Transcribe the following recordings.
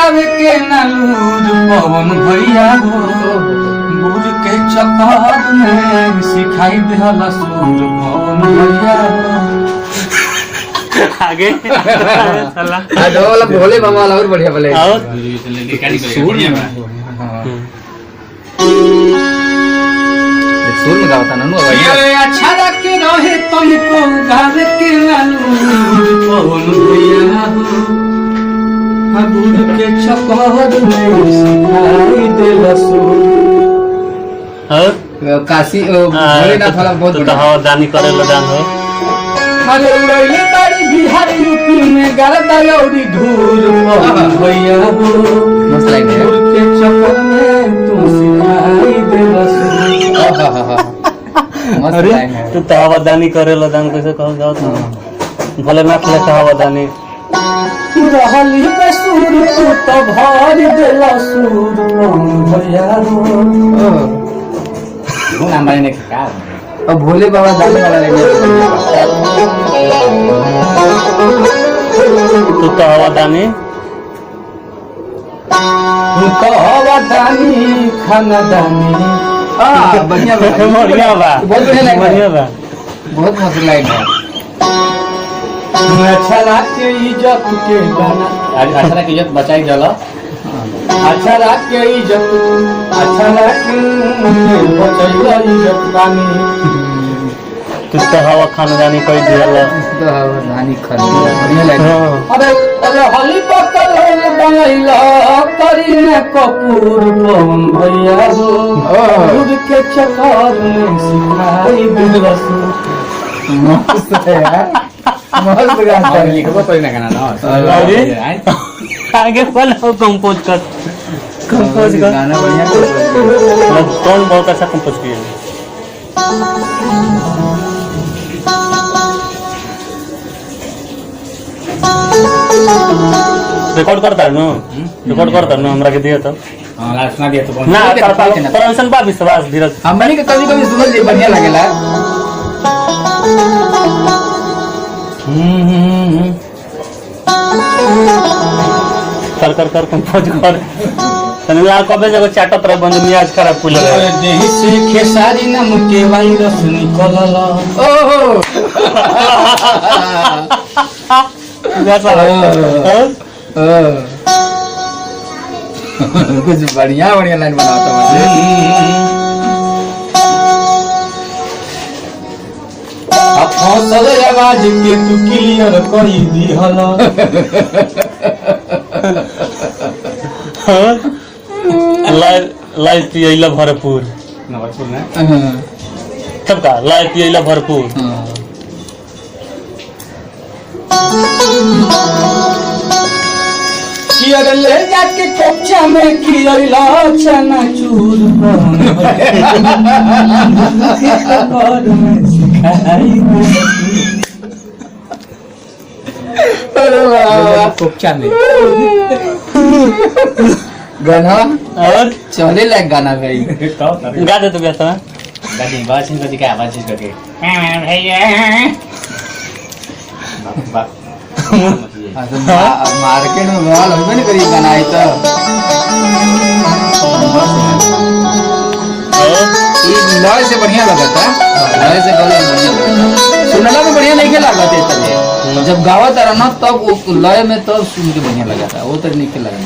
गावे के नालूर पवन भैया हो गुर के चक्कर में सिखाई देहला सूर पवन भैया हो। आगे चला वाला भोले बाबा वाला और बढ़िया बोले और सुर में गाता ना ये अच्छा रखे रहे तुमको गावे के नालूर पवन भैया हो गुर के चक्कर में सिखाई देहला सूर। और काशी भोलेनाथ वाला बहुत तो बढ़िया हवा दानी करे लो दान हो अरे उड़ैले बाड़ी बिहार यूपी में गलत लौरी धूल पवन भैया हो मस्त लाइन है गुर के चक्कर में तू सिखाई देहला सूर। मस्त अरे लाइन है तू तो हवा दानी करे लो दान कैसे कहो जाओ तो भोलेनाथ लेके हवा दानी रहली पे सूर तू तो भर देला सूर पवन भैया हो। नाम बारे ने क्या और भोले बाबा दानी वाला लाइन तू तो हवा दानी तू तो हवा दानी खाना दानी बढ़िया बढ़िया बा बहुत बढ़िया लाइन बढ़िया है बा बहुत मस्त लाइन है अच्छा लागे इज्जत के गाना अच्छा लगे इज्जत बचाई जाला अच्छा लागे इज्जत अच्छा लागे बचैया इज्जत गानी तू तो हवा खानदानी कोई दिया रानी खान बढ़िया लाइन है अरे अरे हली पकड़ बनैला करीना कपूर पवन भैया हो गुर के चक्कर में सिखाई देहला सूर। मस्त है यार मस्त गाता है लिखबो तो ना गाना ना अरे आगे बोल कंपोज कर कंपोज कर गाना बढ़िया कौन बहुत अच्छा कंपोज किया रिकॉर्ड करता है ना हमरा के दिया तो हां लास्ट ना दिया तो ना परमिशन बा विश्वास धीरज हमनी के कभी कभी सुनल जे बढ़िया लागेला कर कंपोज कर तनिया कबे जगह चाटत रह बंद मियाज खराब पुल अरे देहि से खेसारी नाम के वायरस निकलल ओहो कुछ बढ़िया बढ़िया लाइन बनाता मुझे फसल आवाज के तू क्लियर करी दिहल लाइव पियला भरपूर नवरपुर में तब का लाइव पियला भरपूर कियर ले जाके कोचा में कियर ला चना चूर कोपचा में गाना और चले लायक गाना भाई गा दे तो बेटा गाड़ी बात सुन कर क्या आवाज करके मार्केट में बवाल होबे नहीं करी गाना आई तो ये लॉय से बढ़िया लगा था लॉय से गले बढ़िया लगा सुनला में बढ़िया नहीं लगा था तब जब गावा तारा ना तब लॉय में तब सुन के बढ़िया लगा था वो तो नहीं लगा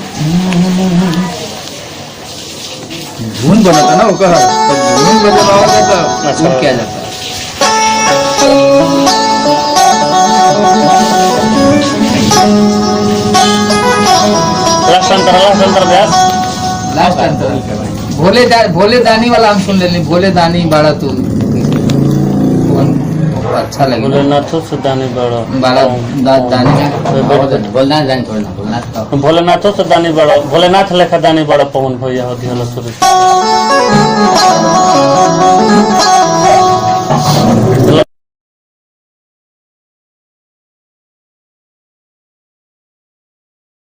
धुन बनाता ना वो कहा तो धुन बजावा तो अच्छा क्या जाता लास्ट अंतर व्यास लास्ट अंतर भोले दानी वाला हम सुन लेनी भोले दानी बाड़ा तू अच्छा लगे भोलेनाथ से दानी बड़ा बाड़ा दानी बोलना जान छोड़ना भोलेनाथ से दानी बड़ा भोलेनाथ लेखा दानी बड़ा पवन भैया हो दिहल शुरू